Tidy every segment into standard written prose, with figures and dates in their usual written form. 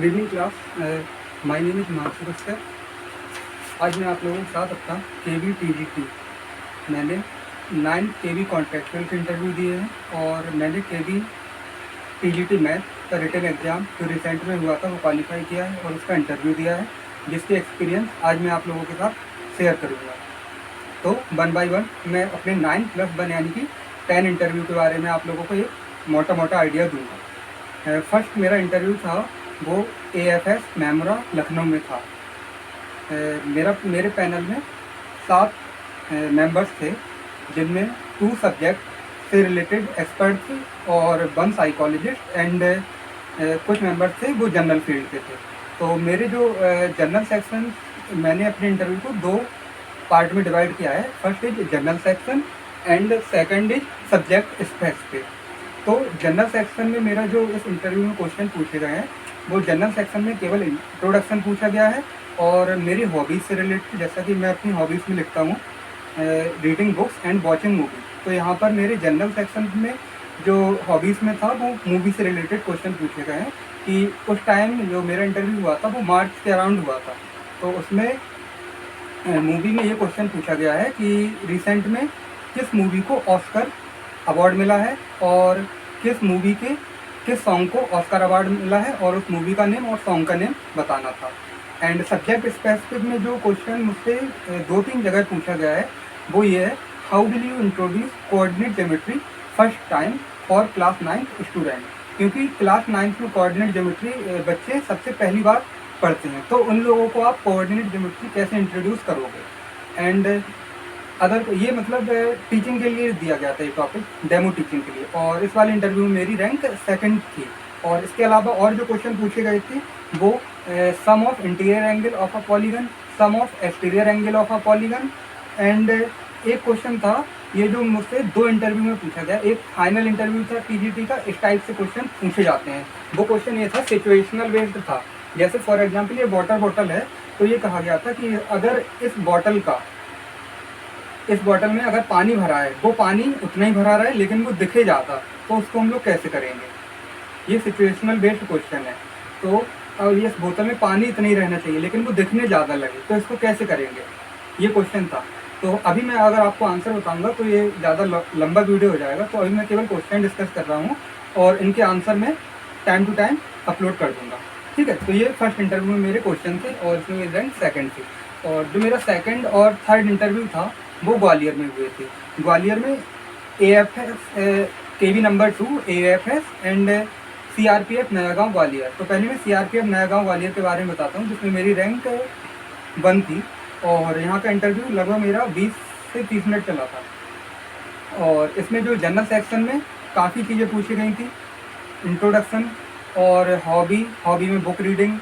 Good evening class. My name is Himanshu Bastar. आज मैं आप लोगों के साथ अपना केवी टीजीटी मैंने 9 केवी कॉन्ट्रेक्चुअल के इंटरव्यू दिए हैं और मैंने केवी टीजीटी मैथ का रिटन एग्ज़ाम जो रिसेंट में हुआ था वो क्वालिफाई किया है और उसका इंटरव्यू दिया है, जिसके एक्सपीरियंस आज मैं आप लोगों के साथ शेयर करूँगा। तो 1 बाय 1 मैं अपने 9+1 यानी कि 10 इंटरव्यू के बारे में आप लोगों को एक मोटा मोटा आइडिया दूँगा। फर्स्ट मेरा इंटरव्यू था वो AFS मैमरा लखनऊ में था। मेरे पैनल में 7 मेंबर्स थे, जिनमें 2 सब्जेक्ट से रिलेटेड एक्सपर्ट थे और 1 साइकोलॉजिस्ट एंड कुछ मेंबर्स थे वो जनरल फील्ड के थे। तो मेरे जो जनरल सेक्शन, मैंने अपने इंटरव्यू को 2 पार्ट में डिवाइड किया है। First is general section and second is subject specific. तो जनरल सेक्शन में मेरा जो इस इंटरव्यू में क्वेश्चन पूछे गए हैं वो जनरल सेक्शन में केवल इंट्रोडक्शन पूछा गया है और मेरी हॉबीज़ से रिलेटेड, जैसा कि मैं अपनी हॉबीज़ में लिखता हूँ reading books and watching movie. तो यहाँ पर मेरे जनरल सेक्शन में जो हॉबीज़ में था वो मूवी से रिलेटेड क्वेश्चन पूछे गए हैं कि उस टाइम जो मेरा इंटरव्यू हुआ था वो मार्च के अराउंड हुआ था। तो उसमें मूवी में ये क्वेश्चन पूछा गया है कि रिसेंट में किस मूवी को ऑस्कर अवार्ड मिला है और किस सॉन्ग को ऑस्कर अवार्ड मिला है और उस मूवी का नेम और सॉन्ग का नेम बताना था। एंड सब्जेक्ट स्पेसिफिक में जो क्वेश्चन मुझसे 2-3 जगह पूछा गया है वो ये है, how will you introduce coordinate geometry first time for class 9 student. क्योंकि क्लास 9 में कोऑर्डिनेट ज्योमेट्री बच्चे सबसे पहली बार पढ़ते हैं, तो उन लोगों को आप कोऑर्डिनेट ज्योमेट्री कैसे इंट्रोड्यूस करोगे। एंड अगर ये मतलब टीचिंग के लिए दिया गया था ये टॉपिक, डेमो टीचिंग के लिए, और इस वाले इंटरव्यू में मेरी रैंक 2nd थी। और इसके अलावा और जो क्वेश्चन पूछे गए थे वो sum of interior angle of a polygon, sum of exterior angle of a polygon and एक क्वेश्चन था ये जो मुझसे 2 इंटरव्यू में पूछा गया। एक फाइनल इंटरव्यू था टीजीटी का, इस टाइप से क्वेश्चन पूछे जाते हैं। वो क्वेश्चन ये था, सिचुएशनल बेस्ड था। जैसे फॉर एग्जाम्पल ये वाटर बॉटल है, तो ये कहा गया था कि अगर इस बॉटल में अगर पानी भरा है, वो पानी उतना ही भरा रहा है लेकिन वो दिखे जाता, तो उसको हम लोग कैसे करेंगे। ये सिचुएशनल बेस्ड क्वेश्चन है। तो और इस बोतल में पानी इतना ही रहना चाहिए लेकिन वो दिखने ज़्यादा लगे, तो इसको कैसे करेंगे, ये क्वेश्चन था। तो अभी मैं अगर आपको आंसर बताऊंगा तो ये ज़्यादा लंबा वीडियो हो जाएगा, तो अभी मैं केवल क्वेश्चन डिस्कस कर रहा हूँ और इनके आंसर मैं टाइम टू टाइम अपलोड कर दूँगा, ठीक है। तो ये फर्स्ट इंटरव्यू में मेरे क्वेश्चन थे और इसमें मेरी रैंक 2nd थी। और जो मेरा 2nd और 3rd इंटरव्यू था वो ग्वालियर में हुए थे। ग्वालियर में AFS KV number 2 AFS and CRPF नया गाँव ग्वालियर। तो पहले मैं CRPF नया गाँव ग्वालियर के बारे में बताता हूँ, जिसमें मेरी रैंक 1 थी और यहाँ का इंटरव्यू लगभग मेरा 20 से 30 मिनट चला था। और इसमें जो जनरल सेक्शन में काफ़ी चीज़ें पूछी गई थी, इंट्रोडक्शन और हॉबी में बुक रीडिंग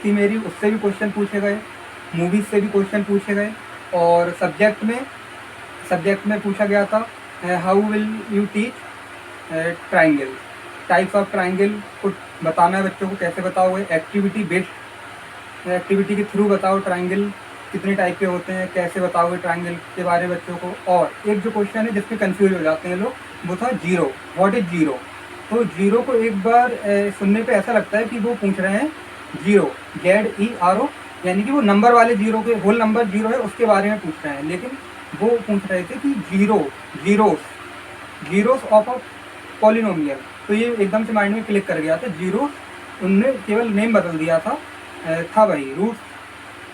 थी मेरी, उससे भी क्वेश्चन पूछे गए, मूवीज़ से भी क्वेश्चन पूछे गए। और सब्जेक्ट में पूछा गया था how will you teach triangle, types of triangle को बताना है बच्चों को, कैसे बताओगे, एक्टिविटी के थ्रू बताओ ट्राइंगल कितने टाइप के होते हैं, कैसे बताओगे ट्राइंगल के बारे में बच्चों को। और एक जो क्वेश्चन है जिसमें कंफ्यूज हो जाते हैं लोग, वो था जीरो, व्हाट इज जीरो। तो जीरो को एक बार सुनने पे ऐसा लगता है कि वो पूछ रहे हैं जीरो, ZERO, यानी कि वो नंबर वाले जीरो के, होल नंबर जीरो है उसके बारे में पूछ रहे हैं, लेकिन वो पूछ रहे थे कि जीरोस ऑफ अ पॉलिनोमियल। तो ये एकदम से माइंड में क्लिक कर गया था। जीरो उनने केवल नेम बदल दिया था भाई रूट्स।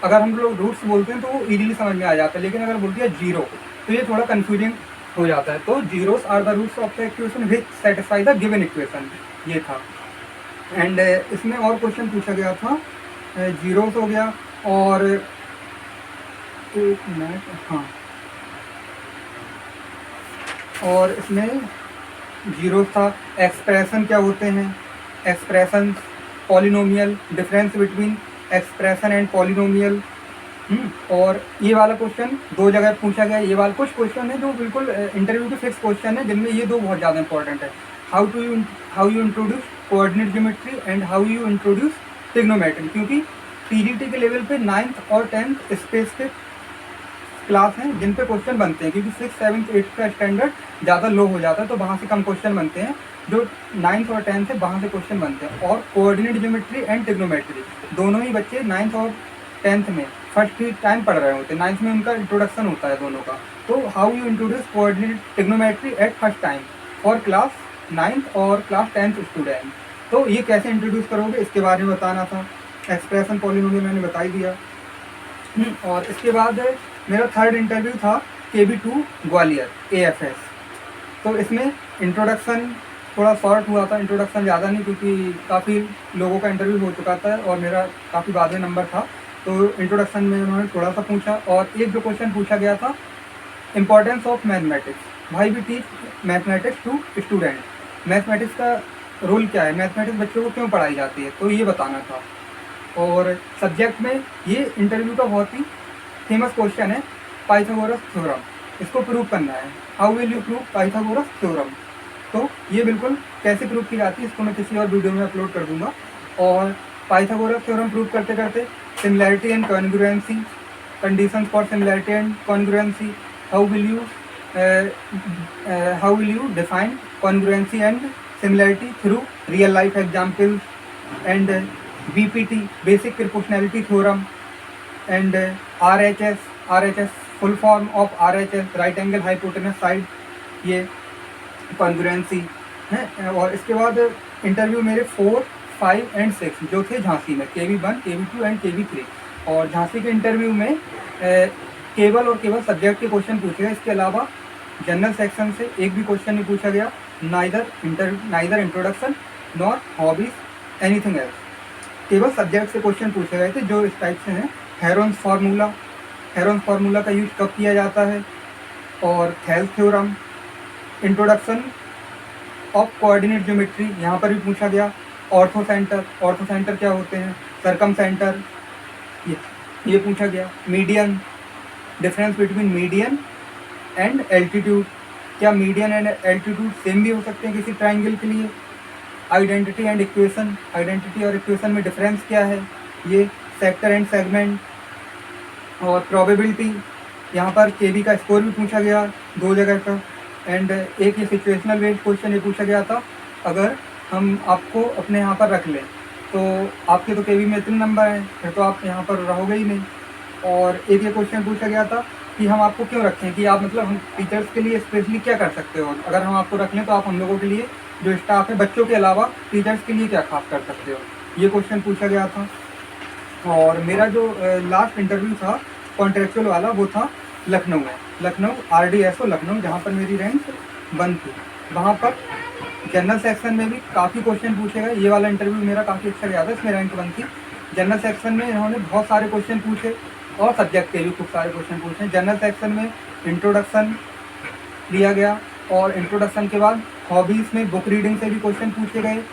अगर हम लोग रूट्स बोलते हैं तो वो इजीली समझ में आ जाता है, लेकिन अगर बोल दिया जीरो तो ये थोड़ा कन्फ्यूजिंग हो जाता है। तो zeros are the roots of the equation which satisfy the given equation, ये था। एंड इसमें और क्वेश्चन पूछा गया था, जीरोस हो गया और एक मिनट, हाँ, और इसमें जीरो था, एक्सप्रेशन क्या होते हैं, expression, polynomial, difference between expression and polynomial. और ये वाला क्वेश्चन 2 जगह पूछा गया। ये वाला कुछ क्वेश्चन है जो बिल्कुल इंटरव्यू के फिक्स क्वेश्चन है, जिनमें ये 2 बहुत ज़्यादा इंपॉर्टेंट है। How you introduce coordinate geometry and how you introduce trigonometry. क्योंकि टीजीटी के लेवल पे 9th और 10th स्पेसिफिक क्लास हैं जिन पे क्वेश्चन बनते हैं, क्योंकि 6, 7, 8 का स्टैंडर्ड ज़्यादा लो हो जाता है तो वहाँ से कम क्वेश्चन बनते हैं। जो 9th और 10th है वहाँ से क्वेश्चन बनते हैं। और कोऑर्डिनेट ज्योमेट्री एंड ट्रिग्नोमेट्री दोनों ही बच्चे 9th और 10th में फर्स्ट ही टाइम पढ़ रहे होते हैं। 9th में उनका इंट्रोडक्शन होता है दोनों का। तो how you introduce coordinate trigonometry at first time for class 9th और क्लास 10th स्टूडेंट। तो ये कैसे इंट्रोड्यूस करोगे इसके बारे में बताना था। एक्सप्रेशन पॉलिनोमियल मैंने बता ही दिया। और इसके बाद मेरा थर्ड इंटरव्यू था KB2 ग्वालियर AFS। तो इसमें इंट्रोडक्शन थोड़ा शॉर्ट हुआ था, इंट्रोडक्शन ज़्यादा नहीं, क्योंकि काफ़ी लोगों का इंटरव्यू हो चुका था और मेरा काफ़ी बाद में नंबर था। तो इंट्रोडक्शन में उन्होंने थोड़ा सा पूछा। और एक जो क्वेश्चन पूछा गया था, importance of mathematics, why we teach mathematics to student, mathematics का रोल क्या है, मैथमेटिक्स बच्चों को क्यों पढ़ाई जाती है, तो ये बताना था। और सब्जेक्ट में ये इंटरव्यू का बहुत ही फेमस क्वेश्चन है पाइथागोरस थ्योरम, इसको प्रूव करना है। How will you prove Pythagoras theorem. तो ये बिल्कुल कैसे प्रूव की जाती है इसको मैं किसी और वीडियो में अपलोड कर दूंगा। और पाइथागोरस थ्योरम प्रूव करते करते similarity and congruency, conditions for similarity and congruency, how will you define congruency and similarity through real life examples, and BPT basic proportionality theorem, and RHS full form of RHS right angle hypotenuse side, ये congruency है। और इसके बाद interview मेरे 4, 5 and 6 जो थे झांसी में, KB1, KB2 and KB3। और झांसी के इंटरव्यू में केवल और केवल सब्जेक्ट के क्वेश्चन पूछे गए। इसके अलावा जनरल सेक्शन से एक भी क्वेश्चन नहीं पूछा गया, neither introduction nor hobbies anything else. केवल सब्जेक्ट से क्वेश्चन पूछे गए थे जो इस टाइप से हैं। हेरोन्स फार्मूला का यूज कब किया जाता है, और Thales theorem, introduction of coordinate geometry यहाँ पर भी पूछा गया। ऑर्थो सेंटर क्या होते हैं, सरकम सेंटर ये पूछा गया। Median, difference between median and altitude, क्या मीडियन एंड एल्टीट्यूड सेम भी हो सकते हैं किसी ट्राइंगल के लिए। आइडेंटिटी एंड इक्वेशन, आइडेंटिटी और इक्वेशन में डिफरेंस क्या है, ये सेक्टर एंड सेगमेंट। और प्रोबेबिलिटी, यहाँ पर KB का स्कोर भी पूछा गया 2 जगह का। एंड एक ये सिचुएशनल बेस्ड क्वेश्चन ये पूछा गया था, अगर हम आपको अपने यहाँ पर रख लें तो आपके तो KB में इतने नंबर हैं, फिर तो आप यहाँ पर रहोगे ही नहीं। और एक ये क्वेश्चन पूछा गया था कि हम आपको क्यों रखें, कि आप मतलब हम टीचर्स के लिए स्पेशली क्या कर सकते हो, अगर हम आपको रख लें तो आप हम लोगों के लिए जो स्टाफ है बच्चों के अलावा टीचर्स के लिए क्या खास कर सकते हो, ये क्वेश्चन पूछा गया था। और मेरा जो लास्ट इंटरव्यू था कॉन्ट्रेक्चुअल वाला वो था लखनऊ में, लखनऊ RDSO लखनऊ, जहाँ पर मेरी रैंक 1 थी। वहाँ पर जनरल सेक्शन में भी काफ़ी क्वेश्चन पूछे गए। ये वाला इंटरव्यू मेरा काफ़ी अच्छा गया था, इसमें रैंक 1 थी। जनरल सेक्शन में इन्होंने बहुत सारे क्वेश्चन पूछे और सब्जेक्ट के भी खूब सारे क्वेश्चन पूछे। जनरल सेक्शन में इंट्रोडक्शन लिया गया और इंट्रोडक्शन के बाद हॉबीज़ में बुक रीडिंग से भी क्वेश्चन पूछे गए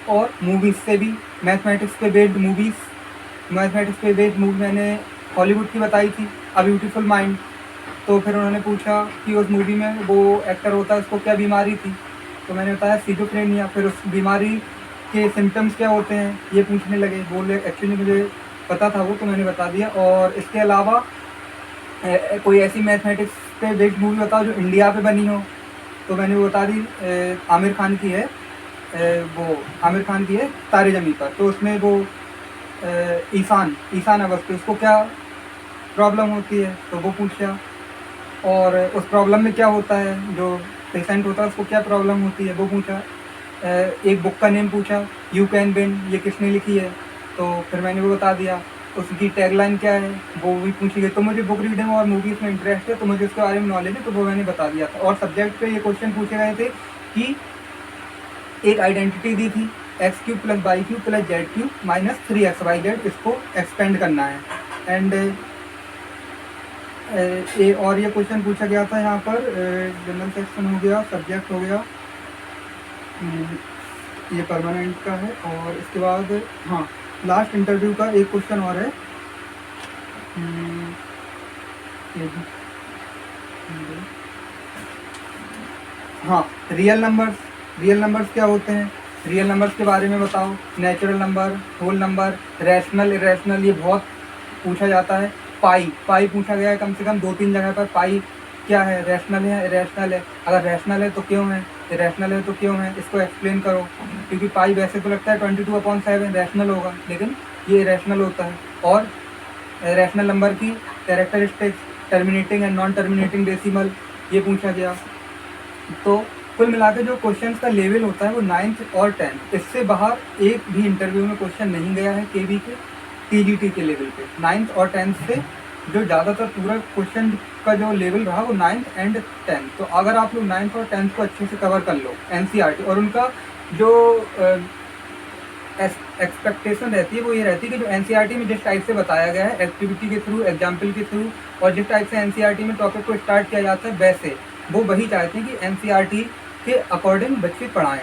और मूवीज़ से भी। मैथमेटिक्स पे बेस्ड मूवी मैंने हॉलीवुड की बताई थी, अ ब्यूटीफुल माइंड। तो फिर उन्होंने पूछा कि उस मूवी में वो एक्टर होता है उसको क्या बीमारी थी, तो मैंने बताया सिजोफ्रेनिया। फिर उस बीमारी के सिम्टम्स क्या होते हैं ये पूछने लगे, बोले एक्चुअली मुझे पता था वो, तो मैंने बता दिया। और इसके अलावा कोई ऐसी मैथमेटिक्स पे बेस्ड मूवी बताओ जो इंडिया पे बनी हो, तो मैंने वो बता दी आमिर खान की है, तारे ज़मीं पर। तो उसमें वो ईशान अवस्थी, उसको क्या प्रॉब्लम होती है तो वो पूछा। और उस प्रॉब्लम में क्या होता है, जो पेशेंट होता है उसको क्या प्रॉब्लम होती है वो पूछा। एक बुक का नेम पूछा, यू कैन विन, ये किसने लिखी है, तो फिर मैंने वो बता दिया। उसकी टैगलाइन क्या है वो भी पूछी गई। तो मुझे बुक रीडिंग और मूवीज़ में इंटरेस्ट है, तो मुझे उसके बारे में नॉलेज है, तो वो मैंने बता दिया था। और सब्जेक्ट पे ये क्वेश्चन पूछे गए थे कि एक आइडेंटिटी दी थी x³ + y³ + z³ - 3xyz, इसको एक्सपेंड करना है। एंड और ये क्वेश्चन पूछा गया था यहाँ पर, जनरल सेक्शन हो गया, सब्जेक्ट हो गया, ये परमानेंट का है। और इसके बाद हाँ लास्ट इंटरव्यू का एक क्वेश्चन और है, हाँ रियल नंबर्स क्या होते हैं, रियल नंबर्स के बारे में बताओ। Natural number, whole number, rational, irrational, ये बहुत पूछा जाता है। पाई पूछा गया है कम से कम 2-3 जगह पर। पाई क्या है? रैशनल है, इरेशनल है। अगर रैशनल है तो क्यों है, इरेशनल है तो क्यों है, इसको एक्सप्लेन करो। क्योंकि पाई वैसे तो लगता है 22/7 रैशनल होगा, लेकिन ये इरेशनल होता है। और रैशनल नंबर की characteristics, terminating and non terminating decimal, ये पूछा गया। तो कुल मिलाकर जो क्वेश्चंस का लेवल होता है वो 9th और 10th, इससे बाहर एक भी इंटरव्यू में क्वेश्चन नहीं गया है केवी के, टीजीटी के लेवल पे। 9th और 10th से जो ज़्यादातर पूरा क्वेश्चन का जो लेवल रहा वो 9th एंड 10th। तो अगर आप लोग 9th और 10th को अच्छे से कवर कर लो एनसीईआरटी, और उनका जो एक्सपेक्टेशन रहती है वो ये रहती है कि जो एनसीईआरटी में जिस टाइप से बताया गया है, एक्टिविटी के थ्रू, एग्जाम्पल के थ्रू, और जिस टाइप से एनसीईआरटी में टॉपिक को स्टार्ट किया जाता है, वैसे वो वही चाहते हैं कि एनसीईआरटी के अकॉर्डिंग बच्चे पढ़ाएं।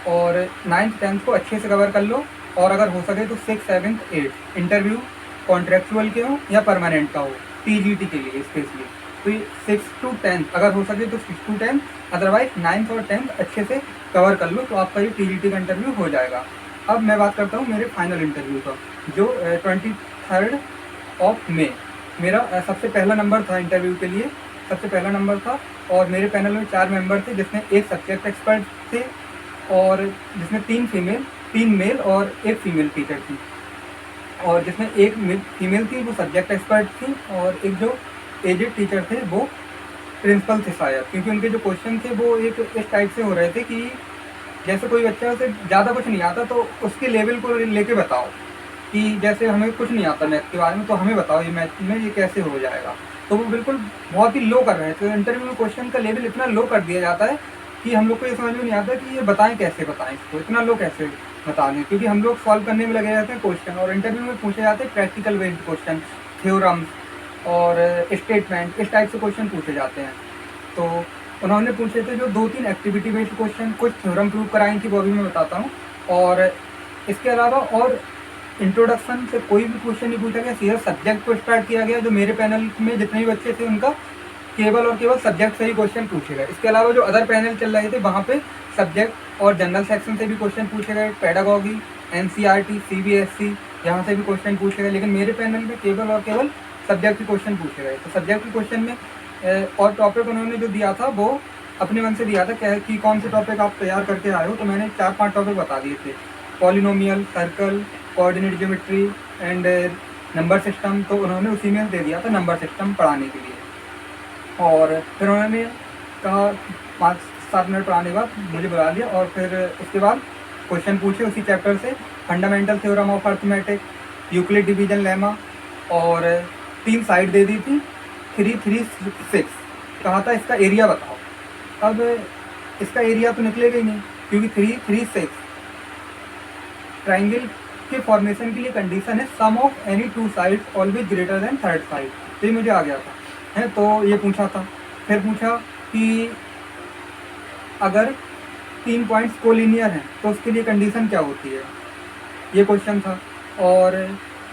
और 9th 10th को अच्छे से कवर कर लो, और अगर हो सके तो 6th 7th 8th interview contractual के हो या परमानेंट का हो, टीजीटी के लिए स्पेशली। तो ये 6th to 10th अगर हो सके तो 6th to 10th, otherwise 9th और 10th अच्छे से कवर कर लो, तो आपका ये टीजीटी का इंटरव्यू हो जाएगा। अब मैं बात करता हूँ मेरे फाइनल इंटरव्यू का, जो 23rd of May मेरा सबसे पहला नंबर था इंटरव्यू के लिए, सबसे पहला नंबर था। और मेरे पैनल में 4 मेंबर थे, जिसमें एक सब्जेक्ट एक्सपर्ट थे, और जिसमें 3 मेल और 1 फीमेल टीचर थी। और जिसमें एक फीमेल थी वो सब्जेक्ट एक्सपर्ट थी, और एक जो एजेड टीचर थे वो प्रिंसिपल थे शायद, क्योंकि उनके जो क्वेश्चन थे वो एक इस टाइप से हो रहे थे कि जैसे कोई बच्चा उसे ज़्यादा कुछ नहीं आता तो उसके लेवल को लेके बताओ, कि जैसे हमें कुछ नहीं आता मैथ के बारे में, तो हमें बताओ ये मैथ में ये कैसे हो जाएगा। तो वो बिल्कुल बहुत ही लो कर रहे थे। इंटरव्यू में क्वेश्चन का लेवल इतना लो कर दिया जाता है कि हम लोग को ये समझ में नहीं आता कि ये बताएं कैसे, बताएं इसको इतना लो कैसे बता दें, क्योंकि हम लोग सॉल्व करने में लगे जाते हैं क्वेश्चन, और इंटरव्यू में पूछे जाते हैं प्रैक्टिकल बेस्ड क्वेश्चन, थ्योरम्स और स्टेटमेंट, इस टाइप से क्वेश्चन पूछे जाते हैं। तो उन्होंने पूछे थे जो 2-3 एक्टिविटी बेस्ड क्वेश्चन, कुछ थ्योरम प्रूव कराई थी, वो अभी मैं बताता हूँ। और इसके अलावा और इंट्रोडक्शन से कोई भी क्वेश्चन नहीं पूछा गया, सीधा सब्जेक्ट को स्टार्ट किया गया। जो मेरे पैनल में जितने भी बच्चे थे उनका केवल और केवल सब्जेक्ट से ही क्वेश्चन पूछे गए। इसके अलावा जो अदर पैनल चल रहे थे वहाँ पे सब्जेक्ट और जनरल सेक्शन से भी क्वेश्चन पूछे गए, पेडागॉगी, एनसीईआरटी, सीबीएसई, यहाँ से भी क्वेश्चन पूछे गए। लेकिन मेरे पैनल में केवल और केवल सब्जेक्ट के क्वेश्चन पूछे गए। तो सब्जेक्ट के क्वेश्चन में और टॉपिक उन्होंने जो दिया था वो अपने मन से दिया था क्या कि कौन से टॉपिक आप तैयार करके आए हो, तो मैंने 4-5 टॉपिक बता दिए थे, polynomial, circle, coordinate geometry and number system. तो उन्होंने उसी में दे दिया था नंबर सिस्टम पढ़ाने के लिए। और फिर उन्होंने कहा 5-7 मिनट पढ़ाने के बाद मुझे बुला लिया, और फिर उसके बाद क्वेश्चन पूछे उसी चैप्टर से, fundamental theorem of arithmetic, Euclid division lemma, और 3 साइड दे दी थी, 3, 3, 6। कहा था इसका एरिया बताओ। अब इसका एरिया तो निकलेगा ही नहीं, क्योंकि 3, 3, 6 ट्राइंगल के फॉर्मेशन के लिए कंडीशन है sum of any 2 sides always greater than third side. तो ये मुझे आ गया था है, तो ये पूछा था। फिर पूछा कि अगर 3 पॉइंट्स कोलिनियर हैं तो उसके लिए कंडीशन क्या होती है, ये क्वेश्चन था। और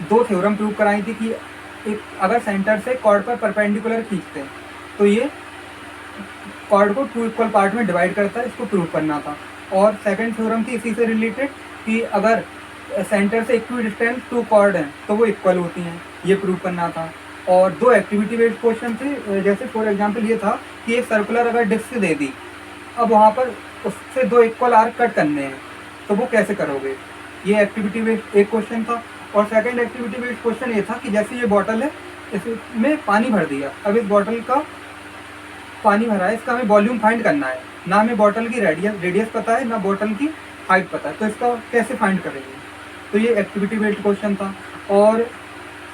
2 थ्योरम प्रूव कराई थी कि एक अगर सेंटर से कॉर्ड पर परपेंडिकुलर खींचते हैं तो ये कॉर्ड को 2 इक्वल पार्ट में डिवाइड करता है, इसको प्रूव करना था। और सेकंड थ्योरम थी इसी से रिलेटेड कि अगर सेंटर से इक्वी डिस्टेंस 2 कॉर्ड हैं तो वो इक्वल होती हैं, ये प्रूव करना था। और 2 एक्टिविटी बेस्ड क्वेश्चन थे, जैसे फॉर एग्जांपल ये था कि एक सर्कुलर अगर डिस्क दे दी, अब वहाँ पर उससे 2 इक्वल आर्क कट करने हैं, तो वो कैसे करोगे, ये एक्टिविटी बेस्ड एक क्वेश्चन था। और सेकंड एक्टिविटी बेस्ड क्वेश्चन ये था कि जैसे ये बॉटल है, इसमें पानी भर दिया, अब इस बॉटल का पानी भरा है, इसका हमें वॉल्यूम फाइंड करना है, ना हमें बॉटल की रेडियस पता है, ना बॉटल की हाइट पता है, तो इसका कैसे फाइंड करेंगे। तो ये एक्टिविटी बेस्ड क्वेश्चन था। और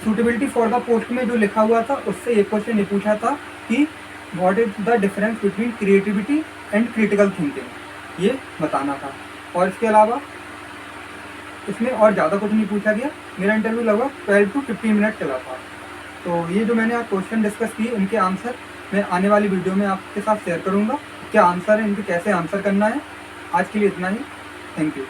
सूटेबिलिटी फॉर द पोस्ट में जो लिखा हुआ था उससे एक क्वेश्चन ये पूछा था कि what is the difference between creativity and critical thinking, ये बताना था। और इसके अलावा इसमें और ज़्यादा कुछ नहीं पूछा गया। मेरा इंटरव्यू लगभग 12 to 15 मिनट चला था। तो ये जो मैंने आप क्वेश्चन डिस्कस किए, इनके आंसर मैं आने वाली वीडियो में आपके साथ शेयर करूँगा, क्या आंसर है इनके, कैसे आंसर करना है। आज के लिए इतना ही, थैंक यू।